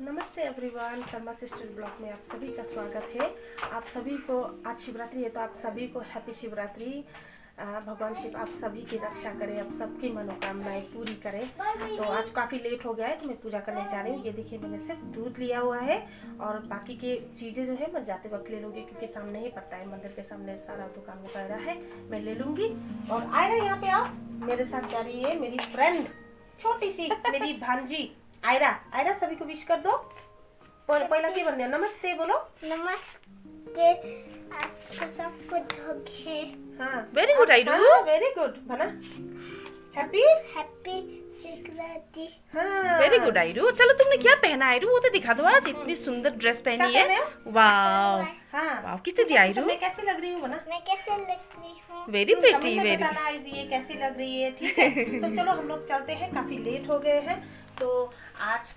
नमस्ते everyone, Sharma sister blog में आप सभी का स्वागत है। आप सभी को आज शिवरात्रि है तो आप सभी को हैप्पी शिवरात्रि। भगवान शिव आप सभी की रक्षा करें, आप सबकी मनोकामनाएं पूरी करें। तो आज काफ़ी लेट हो गया है तो मैं पूजा करने जा रही हूँ। ये देखिए मैंने सिर्फ दूध लिया हुआ है और बाकी के चीज़ें जो है मैं जाते वक्त ले लूँगी, क्योंकि सामने ही पड़ता है, मंदिर के सामने सारा दुकान वगैरह है, मैं ले लूँगी। और आयरा यहाँ पे आओ, मेरे साथ जा रही है मेरी फ्रेंड, छोटी सी मेरी भांजी आयरा। आयरा सभी को विश कर दो। पहला की बनने नमस्ते बोलो। नमस्ते, आपको सबको धोखे। हाँ वेरी गुड आयरू, वेरी गुड बना। Happy happy Shivratri. हाँ वेरी गुड आयरू। चलो तुमने क्या पहना आयरू, वो तो दिखा दो। आज इतनी सुंदर ड्रेस पहनी क्या है। पहने हो? वाव हाँ वाव, किसने दी आयरू? मैं कैसी लग रही हूँ बना? मैं कैसे लग रही हूँ? वेरी प्रिटी, कमेंट में वेरी बताना ये कैसी लग रही है, ठीक है? तो चलो हम लोग चलते हैं, काफी लेट हो गए हैं। तो आज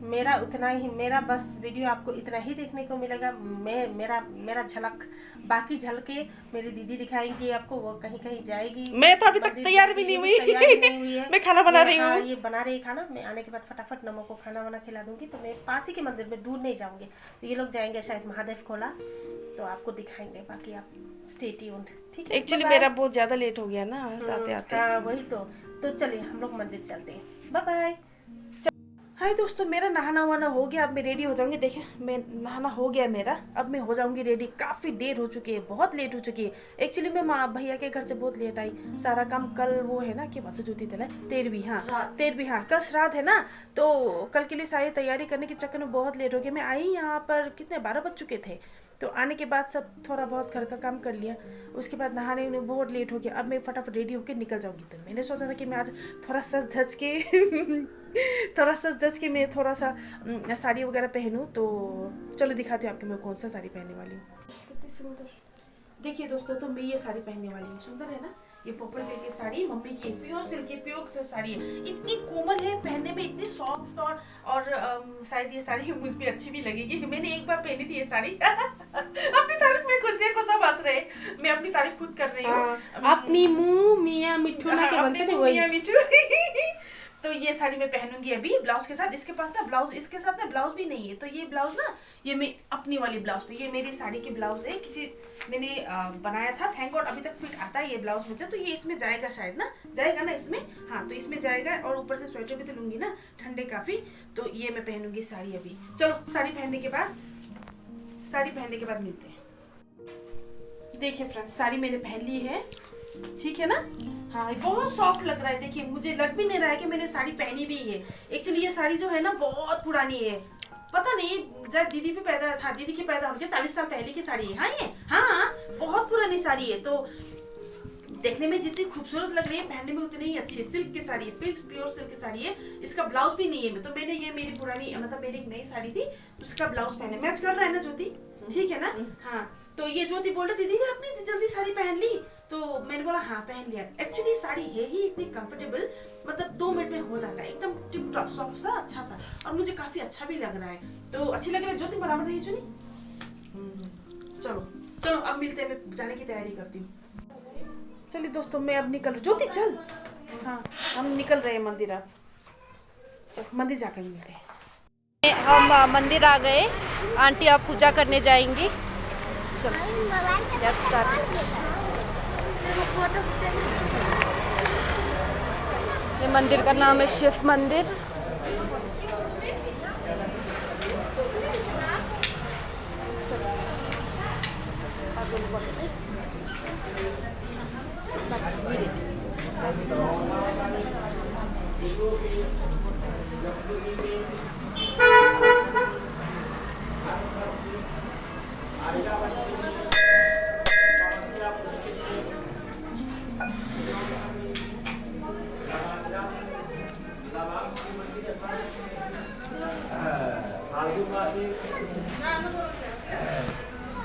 मेरा उतना ही, मेरा बस वीडियो आपको इतना ही देखने को मिलेगा। मेरा झलक, बाकी झलके मेरी दीदी दिखाएंगी आपको, वो कहीं कहीं जाएगी। मैं तो अभी तक तैयार भी नहीं हुई है। मैं खाना बना रही हूँ। ये बना रही खाना, मैं आने के बाद फटाफट नमो को खाना वाना खिला दूंगी। तो मैं पास ही के मंदिर में, दूर नहीं जाऊंगी। तो ये लोग जाएंगे शायद महादेव खोला, तो आपको दिखाएंगे। बाकी आप स्टे ट्यून्ड, ठीक है? एक्चुअली मेरा बहुत ज्यादा लेट हो गया ना आते आते। हाँ वही तो चलिए हम लोग मंदिर चलते हैं। Bye bye. हाय दोस्तों, मेरा नहाना वाना हो गया। अब मैं रेडी हो जाऊंगी। देखिए मैं नहाना हो गया मेरा, अब मैं हो जाऊंगी रेडी। काफ़ी देर हो चुकी है, बहुत लेट हो चुकी है। एक्चुअली मैं माँ भैया के घर से बहुत लेट आई। सारा काम कल वो है ना कि बच्चा जूती तला 13वीं, हाँ 13वीं, हाँ कल श्राद्ध है ना, तो कल के लिए सारी तैयारी करने के चक्कर में बहुत लेट हो गया। मैं आई यहाँ पर कितने 12 बज चुके थे। तो आने के बाद सब थोड़ा बहुत घर का काम कर लिया, उसके बाद नहाने में बहुत लेट हो गया। अब मैं फटाफट रेडी होकर निकल जाऊंगी। तो मैंने सोचा था कि मैं आज थोड़ा सज धज के मैं थोड़ा सा साड़ी वगैरह पहनूं। तो चलो दिखाती हूँ आपको मैं कौन सा साड़ी पहनने वाली हूँ। कितनी सुंदर, देखिए दोस्तों, तो मैं ये साड़ी पहनने वाली हूँ। सुंदर है ना? ये पर्पल कलर की साड़ी मम्मी की प्योर सिल्क की, प्योर से साड़ी है। इतनी कोमल है, पहनने में इतनी सॉफ्ट, और शायद ये साड़ी मुझ पे अच्छी भी लगेगी। मैंने एक बार पहनी थी ये साड़ी अपनी तारीफ में खुद देखो, सब हंस रहे। मैं अपनी तारीफ खुद कर रही हूँ। अपनी मुंह मियाँ मिठू ना के बनते नहीं, वही मियाँ मिठू तो ये साड़ी मैं पहनूंगी अभी ब्लाउज के साथ। इसके पास ना ब्लाउज, इसके साथ ना ब्लाउज भी नहीं है। तो ये ब्लाउज ना, ये मैं अपनी वाली ब्लाउज पे, ये मेरी साड़ी की ब्लाउज है, किसी मैंने बनाया था। थैंक गॉड अभी तक फिट आता है ये ब्लाउज मुझे। तो ये इसमें जाएगा शायद ना, जाएगा ना इसमें, हाँ तो इसमें जाएगा। और ऊपर से स्वेटर भी तो लूंगी ना, ठंडे काफी। तो ये मैं पहनूंगी साड़ी अभी। चलो साड़ी पहनने के बाद मिलते हैं। देखिए फ्रेंड्स, साड़ी मैंने पहन ली है, ठीक है ना? हाँ बहुत सॉफ्ट लग रहा है। देखिए मुझे लग भी नहीं रहा है कि मैंने साड़ी पहनी भी है। एक्चुअली ये साड़ी जो है ना बहुत पुरानी है, पता नहीं जब दीदी भी पैदा था, दीदी की पैदा होगी 40 साल पहले की साड़ी है। हाँ ये हाँ बहुत पुरानी साड़ी है। तो देखने में जितनी खूबसूरत लग रही है, पहनने में उतनी ही अच्छी है। सिल्क की साड़ी है, प्योर सिल्क की साड़ी है। इसका ब्लाउज भी नहीं है। तो मैंने ये मेरी पुरानी, मतलब मेरी एक नई साड़ी थी, उसका ब्लाउज पहने मैच कर रहा है ना ज्योति, ठीक है ना? हाँ तो ये ज्योति बोल रही दीदी अपनी जल्दी साड़ी पहन ली। तो मैंने बोला हाँ पहन लिया। एक्चुअली साड़ी है ही इतनी कंफर्टेबल, मतलब 2 मिनट में हो जाता है, एकदम टिप टॉप सॉफ्ट सा, अच्छा सा। और मुझे काफी अच्छा भी लग रहा है। तो अच्छी लग रही है ज्योति, बराबर रही चुनी। चलो अब मिलते हैं, मैं जाने की तैयारी करती हूँ। चलिए दोस्तों मैं अब निकल, ज्योति चल। हाँ हम निकल रहे हैं मंदिर। अब मंदिर जाकर मिलते हैं। हम मंदिर आ गए। आंटी आप पूजा करने जाएंगी। चलो लेट्स स्टार्ट इट। ये मंदिर का नाम है शिव मंदिर।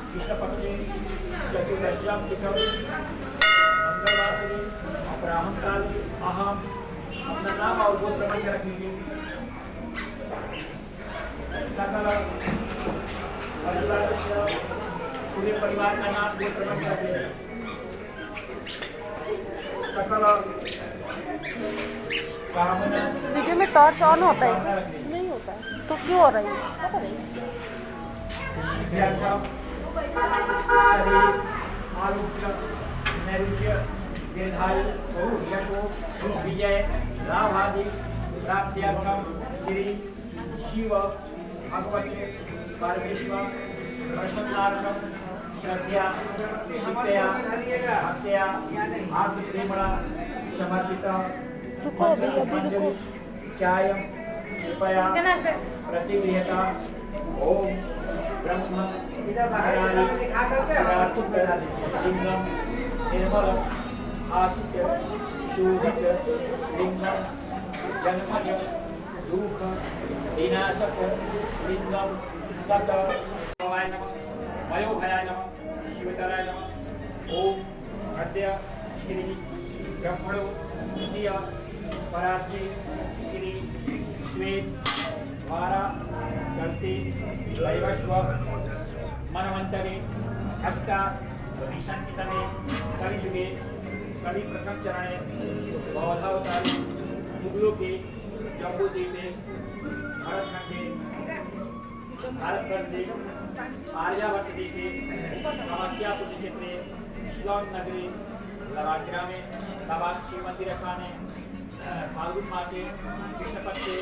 कृष्णपक्षे चतुर्दश्यां तिथौ मंगलवासरे ब्राह्मणकाले अहम अपना नाम और गोत्र मंत्र रखेंगे। सकल परिवार पूरे परिवार का नाम गोत्र मंत्र रखेंगे। सकल वीडियो में टॉर्च ऑन होता है क्या? नहीं होता है। तो क्यों हो रही है? पता नहीं। सिद्ध्यर्थम शरीर आरोग्य नैरुच्य दीर्घायु यशो विजय लाभादि प्राप्त्यर्थम श्री शिव भगवते परमेश्वर प्रसन्नार्थम श्रद्धया शिक्षया भक्त्या आत्मप्रेमणा समर्पिता रुको अभी रुको। चायं कृपया प्रतिगृहता ओम ब्रह्म लिंगम निर्मल आसित शोभित लिंगम जन्मज दुख विनाशक लिंगम तत भवाय नमः वयोभयाय नमः शिवतराय नमः ओम अद्य श्री ब्रह्मणो द्वितीय परात्रि श्री श्वेत द्वारा करते वैवस्व मनवंतरे अष्टा विसंचितने कलियुगे कलि प्रथम चरणे बौद्धावतारी मुगलों जम्बूद्वीपे भरतखंडे भारतवर्षे आर्यावर्त देशे कामाख्यापुर क्षेत्रे शिलांग नगरे लवाग्रामे बाबा शिव मंदिर स्थाने फाल्गुन मासे कृष्णपक्षे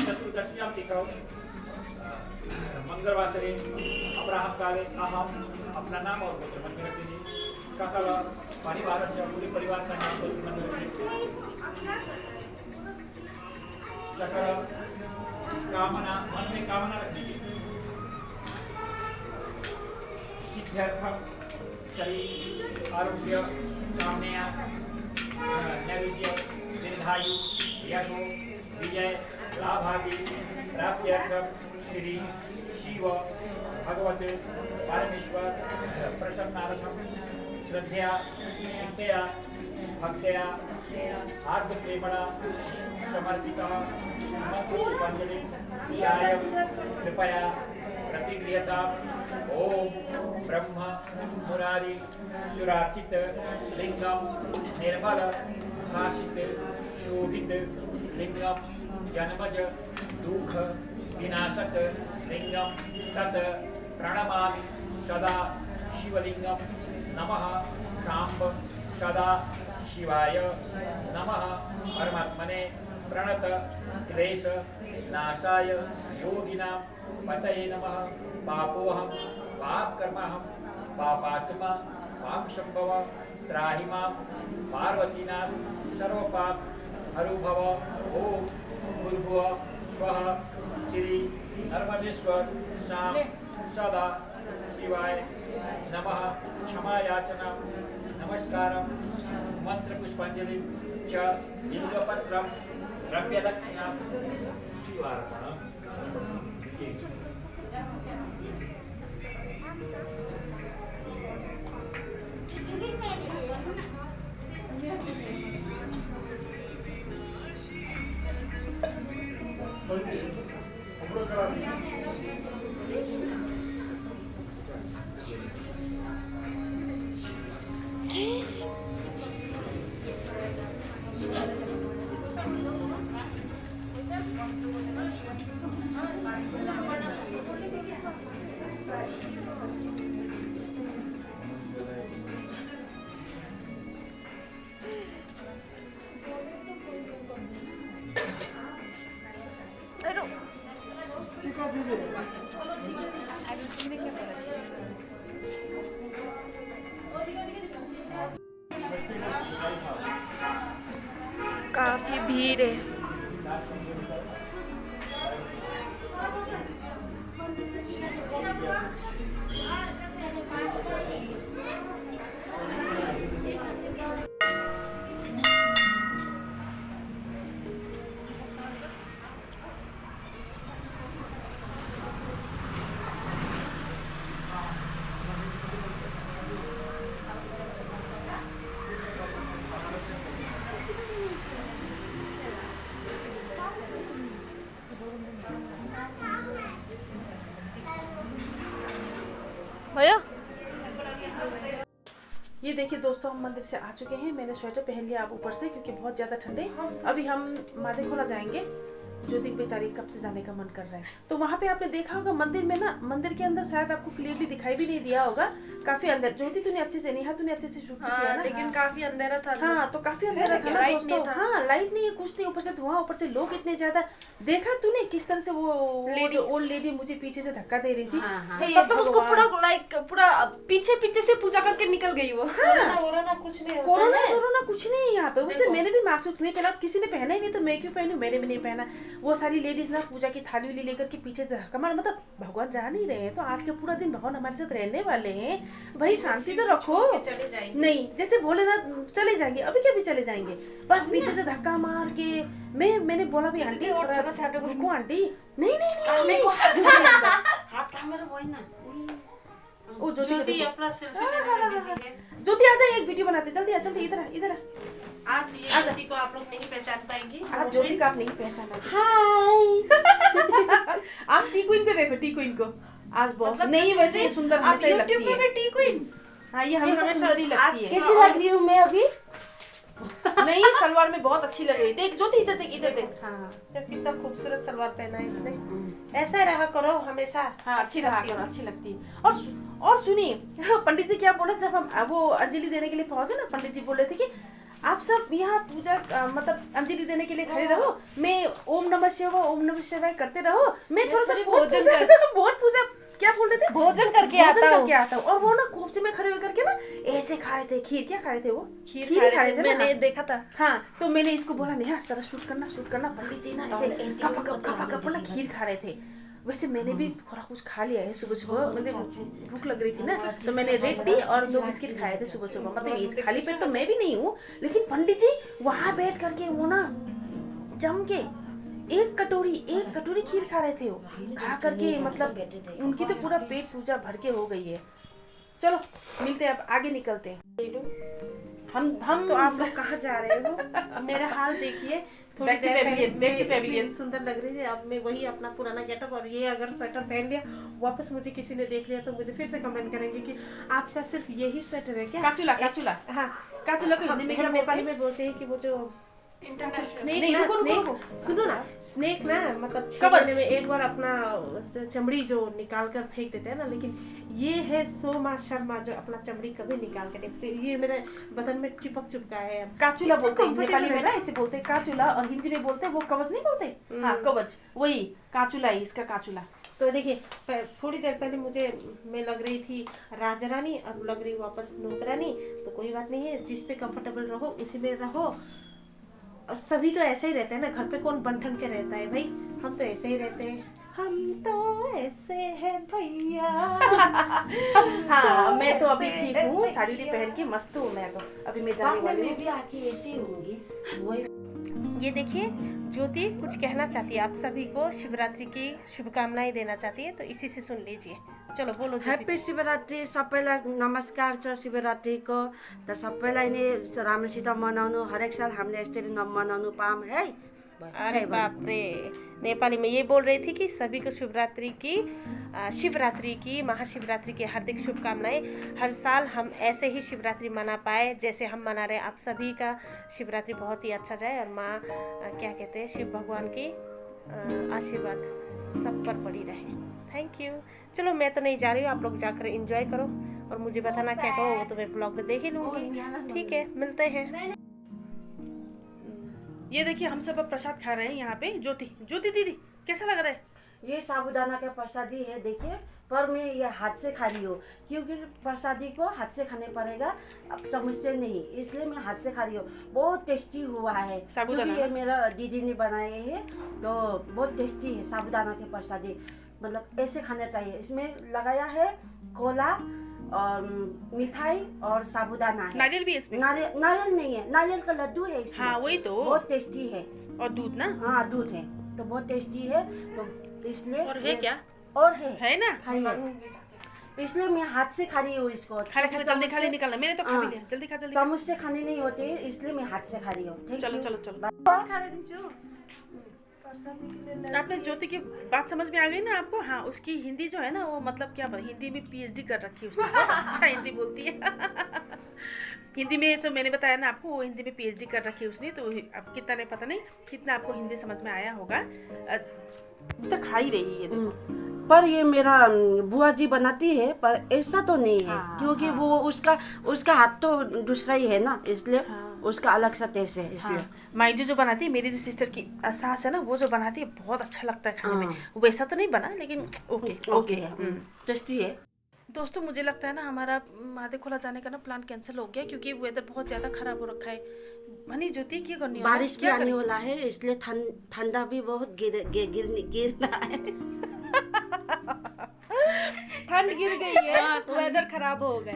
चतुर्दश्यां तिथौ मंगलवासरे अपराह्नकाले अहम अपना नाम और गोत्र मंदिर रखिए सकल परिवार से पूरे परिवार का नाम गोत्र मंदिर रखिए सकल कामना मन में कामना रखिए सिद्ध्यर्थम शरीर आरोग्य कामना नैवेद्य दीर्घायु यशो विजय लाभादि प्राप्त्यर्थम श्री शिव भगवते परमेश्वर प्रसन्नार्थम श्रद्धया शिक्षया भक्त्या आत्मप्रेमणा समर्पितः मंत्रोपंजलि चायं कृपया प्रतिगृहता ओम ब्रह्म मुरारी सुरार्चित लिंगम निर्मल भाषित शोभित लिंगम जन्मज दुख विनाशक लिंगम तत् प्रणमामि सदा शिवलिंगम नमः शांब सदा शिवाय नमः परमात्मने प्रणत क्लेश नाशाय योगिनां पतये नमः पापोऽहं पापकर्महं पापात्मा पापसंभव त्राहि मां पार्वतीनाथ सर्वपाप हरुभव ओम भूर्भुवः स्वः श्री नर्मदेश्वर शाम सदा शिवाय नमः क्षमायाचना नमस्कारं मंत्र पुष्पांजलि च लिंगपत्रं द्रव्यदक्षिणां शिवार्पणम् काफी भीड़ है। भैया ये देखिए दोस्तों, हम मंदिर से आ चुके हैं। मैंने स्वेटर पहन लिया अब ऊपर से, क्योंकि बहुत ज़्यादा ठंडे। अभी हम मादेखोला जाएंगे। ज्योति बेचारी कब से जाने का मन कर रहा है। तो वहाँ पे आपने देखा होगा मंदिर में ना, मंदिर के अंदर शायद आपको क्लियरली दिखाई भी नहीं दिया होगा, काफी अंदर। ज्योति तूने अच्छे से, नेहा तूने अच्छे से शूट किया ना, लेकिन काफी अंधेरा था। हाँ तो काफी अंधेरा था ना लाइट दोस्तों। नहीं था। हाँ लाइट नहीं है, कुछ नहीं, ऊपर से धुआं, ऊपर से लोग इतने ज्यादा। देखा तूने किस तरह से वो ओल्ड लेडी मुझे पीछे से धक्का दे रही थी। मतलब उसको पूरा लाइक पूरा पीछे से पूजा करके निकल गई वो। कोरोना कुछ नहीं है यहाँ पे। वैसे मैंने भी मास्क नहीं पहना, किसी ने पहना ही नहीं तो मैं क्यों पहनूं, मैंने भी नहीं पहना। वो सारी लेडीज ना पूजा की थाली वाली लेकर के पीछे से धक्का मार, मतलब भगवान जा नहीं रहे हैं तो आज के पूरा दिन भगवान हमारे साथ रहने वाले हैं, भाई शांति तो रखो। नहीं जैसे बोले ना चले जाएंगे, अभी क्या भी चले जाएंगे, बस पीछे से धक्का मार के। मैंने बोला भी आंटी रुको आंटी, नहीं हाथ कहाँ मेरा वही ना। ओ ज्योति अपना सेल्फी लेने में बिजी है। ज्योति आ जाए, एक वीडियो बनाते, जल्दी आ, जल्दी इधर आ। आज ये ज्योति को आप लोग नहीं पहचान पाएंगे। आप ज्योति का आप नहीं पहचाना। हाय। आज टी क्वीन को देखो, टी क्वीन को आज बहुत नहीं, वैसे ये सुंदर हमेशा ही लगती है। यूट्यूब में टी क्वीन। हाँ ये हमेशा सुंदर ही लगती है। कैसी लग रही हूँ मैं अभी? नहीं सलवार में बहुत अच्छी लग रही है। देख ज्योति इधर देख। हाँ कितना खूबसूरत सलवार पहना है इसने। ऐसा रहा करो हमेशा। हाँ अच्छी लगती है। और सुनिए पंडित जी क्या बोले जब हम वो अंजलि देने के लिए पहुंचे ना, पंडित जी बोल रहे थे कि आप सब यहाँ पूजा मतलब अंजलि देने के लिए खड़े रहो, मैं ओम नमः शिवाय करते रहो, मैं थोड़ा सा बहुत पूजा क्या बोल रहे थे, भोजन करके आता हूँ। और वो ना कोपचे में खड़े होकर के ना ऐसे खा रहे थे खीर। क्या खा रहे थे वो? खीर खा रहे थे, मैंने देखा था। हाँ तो मैंने इसको बोला नेहा जरा शूट करना, पंडित जी ना ऐसे कप ना खीर खा रहे थे। वैसे मैंने भी थोड़ा कुछ खा लिया है सुबह, मुझे भूख लग रही थी ना, तो मैंने रेड टी और 2 बिस्किट खाए थे सुबह। मतलब इस खाली पेट तो मैं भी नहीं हूँ, लेकिन पंडित जी वहाँ बैठ करके वो ना जम के एक कटोरी खीर खा रहे थे। वो खा करके मतलब उनकी तो पूरा पेट पूजा भर के हो गई है। चलो मिलते हैं, अब आगे निकलते हैं। हम तो आप लोग कहाँ जा रहे हो? मेरा हाल देखिए, थोड़ी Back to देर pavilion, पहले back to pavilion. मैं सुंदर लग रही थी, अब मैं वही अपना पुराना गेटअप, और ये अगर स्वेटर पहन लिया वापस मुझे किसी ने देख लिया तो मुझे फिर से कमेंट करेंगे कि आपका सिर्फ यही स्वेटर है क्या? काचुला हाँ काचुला को हिंदी में क्या नेपाली में बोलते हैं कि वो जो स्नेक नहीं, ना, रुको। स्नेक सुनो ना, स्नेक ना मतलब 6 कवच। महीने में एक बार अपना चमड़ी जो निकाल कर फेंक देते हैं ना, लेकिन ये है सोमा शर्मा जो अपना चमड़ी कभी निकाल कर देखते। ये मेरे बदन में चिपका है। काचुला बोलते हैं comfortable नेपाली में है। ना, इसे बोलते हैं काचुला, और हिंदी में बोलते हैं वो कवच नहीं बोलते। हाँ कवच, वही काचुला है इसका, काचुला। तो देखिए थोड़ी देर पहले मैं लग रही थी राजा रानी, अब लग रही वापस नौकरानी। तो कोई बात नहीं है, जिस पे कंफर्टेबल रहो उसी में रहो। और सभी तो ऐसे ही रहते हैं ना, घर पे कौन बन ठन के रहता है भाई, हम तो ऐसे ही रहते हैं। हम तो ऐसे हैं भैया। हाँ मैं तो अभी ठीक हूँ, साड़ी पहन के मस्त हूँ मैं तो। अभी मैं जाने वाली हूँ। मैं भी आके ऐसी होंगी वही। ये देखिए ज्योति कुछ कहना चाहती है, आप सभी को शिवरात्रि की शुभकामनाएं देना चाहती है, तो इसी से सुन लीजिए। चलो बोलो ज्योति। ह्याप्पी शिवरात्रि, सबैलाई नमस्कार छ शिवरात्रिको। त सबैलाई नै राम्रोसित मनाउनु, हरेक साल हामीले यसरी मनाउनु पाऊँ है। अरे बाप रे, नेपाली में ये बोल रही थी कि सभी को शिवरात्रि की महाशिवरात्रि की हार्दिक शुभकामनाएं। हर साल हम ऐसे ही शिवरात्रि मना पाए जैसे हम मना रहे। आप सभी का शिवरात्रि बहुत ही अच्छा जाए, और माँ क्या कहते हैं, शिव भगवान की आशीर्वाद सब पर पड़ी रहे। Thank you. चलो मैं तो नहीं जा रही हूँ, आप लोग जाकर एंजॉय करो, और मुझे बताना क्या करो, वो तो मैं ब्लॉग में देख ही लूँगी। ठीक है, मिलते हैं। ये देखिए हम सब अब प्रसाद खा रहे हैं यहाँ पे। ज्योति दीदी कैसा लग रहा है? ये साबुदाना का प्रसादी है देखिए, पर मैं ये हाथ से खा रही हूँ क्योंकि प्रसादी को हाथ से खाने पड़ेगा, अब चम्मच से नहीं, इसलिए मैं हाथ से खा रही हूँ। बहुत टेस्टी हुआ है, साबुदाना क्योंकि ये मेरा दीदी ने बनाए हैं, तो बहुत टेस्टी है साबुदाना के प्रसादी। मतलब ऐसे खाना चाहिए। इसमें लगाया है कोला और मिठाई और साबुदाना है। नारियल भी इसमें? नारियल नहीं है, नारियल का लड्डू है इसमें। हाँ वही तो, बहुत टेस्टी है। और दूध ना? हाँ दूध है, तो बहुत टेस्टी है, तो इसलिए। और है क्या? और है ना? खाइए। इसलिए मैं हाथ से खा रही हूँ इसको। खाने जल्दी खा ले, निकलना। मैंने तो खा भी लिया। जल्दी खा। चम्मच से खाने नहीं होते, इसलिए मैं हाथ से खा रही हूँ। चलो। आपने ज्योति की बात समझ में आ गई ना आपको? हाँ उसकी हिंदी जो है ना, वो मतलब क्या हिंदी में PhD कर रखी है उसने, बहुत अच्छा हिंदी बोलती है। हिंदी में सो मैंने बताया ना आपको, वो हिंदी में PhD कर रखी है उसने, तो अब कितना नहीं पता नहीं कितना आपको हिंदी समझ में आया होगा। तो खा ही रही है देखो। पर ये मेरा बुआ जी बनाती है, पर ऐसा तो नहीं है। क्योंकि वो उसका हाथ तो दूसरा ही है ना, इसलिए उसका अलग सा टेस्ट है इसलिए। माइजू जो बनाती है, मेरी जो सिस्टर की सास है ना, वो जो बनाती है बहुत अच्छा लगता है खाने में। वैसा तो नहीं बना, लेकिन ओके है, टेस्टी है। दोस्तों मुझे लगता है ना हमारा महादेव खोला जाने का ना प्लान कैंसिल हो गया, क्योंकि वेदर बहुत ज़्यादा खराब हो रखा है। मनी ज्योति क्या करनी है, बारिश भी आने वाला है, इसलिए ठंडा भी बहुत गिर रहा है। ठंड गिर गई है, वेदर खराब हो गया,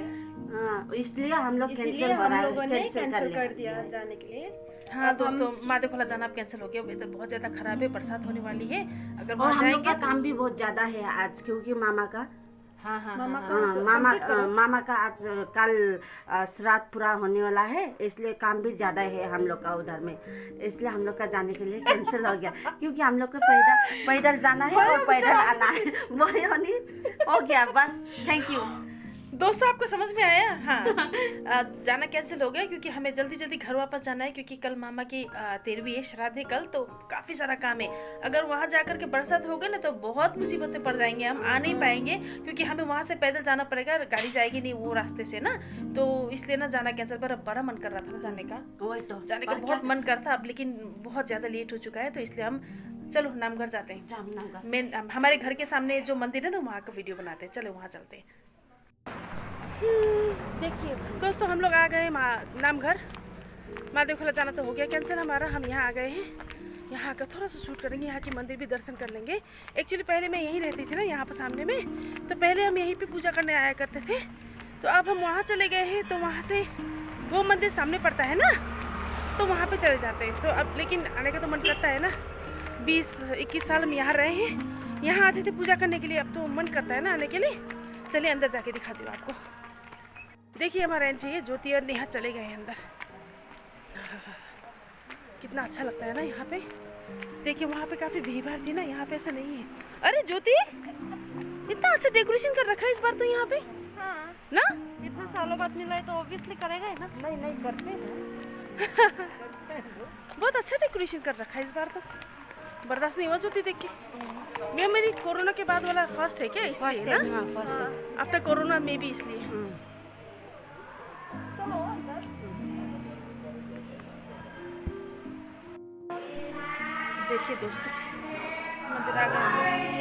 हाँ, इसलिए हम लोग इसलिए हम लोगों ने कैंसिल कर दिया जाने के लिए। हाँ दोस्तों, महादेव खोला जाना अब कैंसिल हो गया। वेदर बहुत ज़्यादा खराब है, बरसात होने वाली है। अगर और वहाँ हम लोग जाएंगे का काम भी बहुत ज्यादा है आज, क्योंकि मामा का मामा मामा का आज कल श्राद्ध पूरा होने वाला है, इसलिए काम भी ज्यादा है हम लोग का उधर में। इसलिए हम लोग का जाने के लिए कैंसिल हो गया, क्योंकि हम लोग को पैदल जाना है और पैदल आना है। वही हो गया बस। थैंक यू दोस्तों, आपको समझ में आया? हाँ जाना कैंसिल हो गया, क्योंकि हमें जल्दी जल्दी घर वापस जाना है, क्योंकि कल मामा की 13वीं है, श्राद्ध है कल, तो काफ़ी सारा काम है। अगर वहाँ जाकर के बरसात हो गई ना तो बहुत मुसीबतें पड़ जाएंगे, हम आ नहीं पाएंगे, क्योंकि हमें वहाँ से पैदल जाना पड़ेगा, गाड़ी जाएगी नहीं वो रास्ते से ना, तो इसलिए ना जाना कैंसिल। पर अब बड़ा मन कर रहा था ना जाने का, वही तो जाने का बहुत मन कर था अब, लेकिन बहुत ज़्यादा लेट हो चुका है, तो इसलिए हम चलो नामघर जाते हैं। मैं हमारे घर के सामने जो मंदिर है ना, वहाँ का वीडियो बनाते हैं, चलो वहाँ चलते हैं। देखिए दोस्तों, हम लोग आ गए नामघर। महादेव खोला जाना तो हो गया कैंसिल हमारा, हम यहाँ आ गए हैं। यहाँ का थोड़ा सा शूट करेंगे, यहाँ के मंदिर भी दर्शन कर लेंगे। एक्चुअली पहले मैं यहीं रहती थी ना, यहाँ पर सामने में, तो पहले हम यहीं पे पूजा करने आया करते थे। तो अब हम वहाँ चले गए हैं, तो वहाँ से वो मंदिर सामने पड़ता है ना, तो वहाँ पे चले जाते हैं। तो अब लेकिन आने का तो मन करता है ना, 20-21 साल हम यहाँ रहे हैं, यहाँ आते थे पूजा करने के लिए, अब तो मन करता है ना आने के लिए। चलिए अंदर जाके दिखाती हूँ आपको। देखिए हमारा एंट्री है, ज्योति और नेहा चले गए हैं अंदर। कितना अच्छा लगता है ना यहाँ पे। देखिए वहाँ पे काफ़ी भीड़ भाड़ थी ना, यहाँ पे ऐसा नहीं है। अरे ज्योति, इतना अच्छा डेकोरेशन कर रखा है इस बार तो यहाँ पे। हाँ, ना इतना सालों बाद मिला है तो ऑब्वियसली करेगा ही ना। नहीं करते हैं। बहुत अच्छा डेकोरेशन कर रखा है इस बार तो, बर्दाश्त नहीं हुआ ज्योति देख के। ये मेरी कोरोना के बाद वाला फर्स्ट है क्या, इसलिए ना? आफ्टर कोरोना में भी इसलिए। देखिए दोस्तों, मंदिर आ गए हम लोग।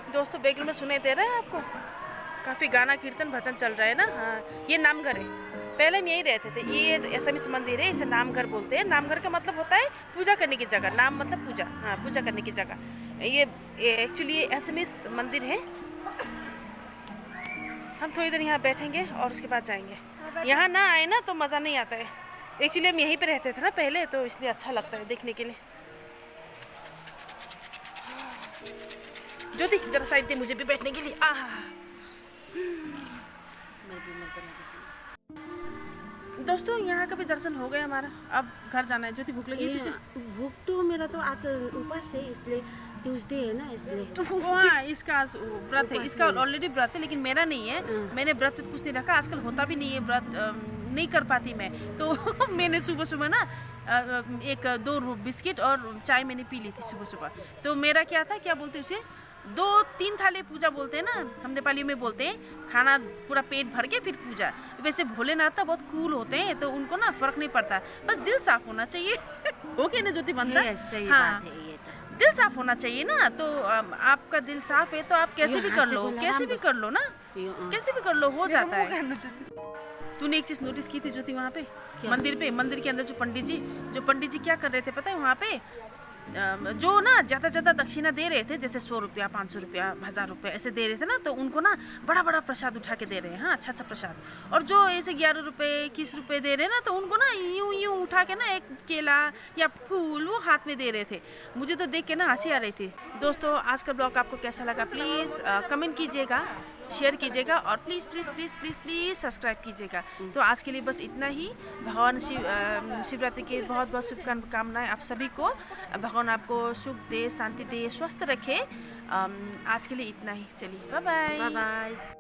दोस्तों बैकग्राउंड में सुनाई दे रहा है आपको? काफ़ी गाना कीर्तन भजन चल रहा है ना। हाँ, ये नामघर है। पहले हम यही रहते थे। ये एसएमएस मंदिर है, इसे नामघर बोलते हैं। नामघर का मतलब होता है पूजा करने की जगह। नाम मतलब पूजा, हाँ पूजा करने की जगह। ये एक्चुअली ये एसएमएस मंदिर है। हम थोड़ी देर यहाँ बैठेंगे और उसके बाद जाएंगे। यहाँ ना आए ना तो मज़ा नहीं आता है। एक्चुअली हम यहीं पे रहते थे ना पहले, तो इसलिए अच्छा लगता है देखने के लिए। ज्योति जरा साइड दे मुझे भी बैठने के लिए। दोस्तों यहाँ का भी दर्शन हो गया हमारा, अब घर जाना है। ज्योति भूख लगी है तुझे? भूख तो मेरा तो आज उपास है, इसलिए ट्यूसडे है ना, इसलिए। तो हाँ, इसका आज व्रत है, इसका ऑलरेडी व्रत है, लेकिन मेरा नहीं है। मैंने व्रत कुछ नहीं रखा, आजकल होता भी नहीं है व्रत, नहीं कर पाती मैं। तो मैंने सुबह सुबह ना 1-2 बिस्किट और चाय मैंने पी ली थी सुबह सुबह। तो मेरा क्या था, क्या बोलते उसे, 2-3 थाली पूजा बोलते हैं ना, हम नेपाली में बोलते हैं खाना पूरा पेट भर के फिर पूजा। वैसे भोलेनाथ तो बहुत कूल होते हैं, तो उनको ना फर्क नहीं पड़ता, बस दिल साफ होना चाहिए। ओके ना ज्योति बनता? सही हाँ, बात है ये तो। दिल साफ होना चाहिए ना। तो आपका दिल साफ है तो आप कैसे भी कर लो, कैसे भी कर लो ना, कैसे भी कर लो, हो जाता है। तूने एक चीज नोटिस की थी ज्योति वहाँ पे मंदिर के अंदर जो पंडित जी क्या कर रहे थे पता है? वहाँ पे जो ना ज़्यादा दक्षिणा दे रहे थे, जैसे 100 रुपया, 500 रुपया, 1000 रुपया ऐसे दे रहे थे ना, तो उनको ना बड़ा प्रसाद उठा के दे रहे हैं। हाँ, अच्छा प्रसाद। और जो ऐसे 11 रुपये, 21 रुपये दे रहे हैं ना, तो उनको ना यूं उठा के ना एक केला या फूल वो हाथ में दे रहे थे। मुझे तो देख के ना हंसी आ रही थी। दोस्तों, आज का ब्लॉग आपको कैसा लगा प्लीज़ कमेंट कीजिएगा, शेयर कीजिएगा और प्लीज़ सब्सक्राइब कीजिएगा। तो आज के लिए बस इतना ही। भगवान शिवरात्रि की बहुत शुभकामनाएं आप सभी को। भगवान आपको सुख दे, शांति दे, स्वस्थ रखे। आज के लिए इतना ही। चलिए, बाय बाय।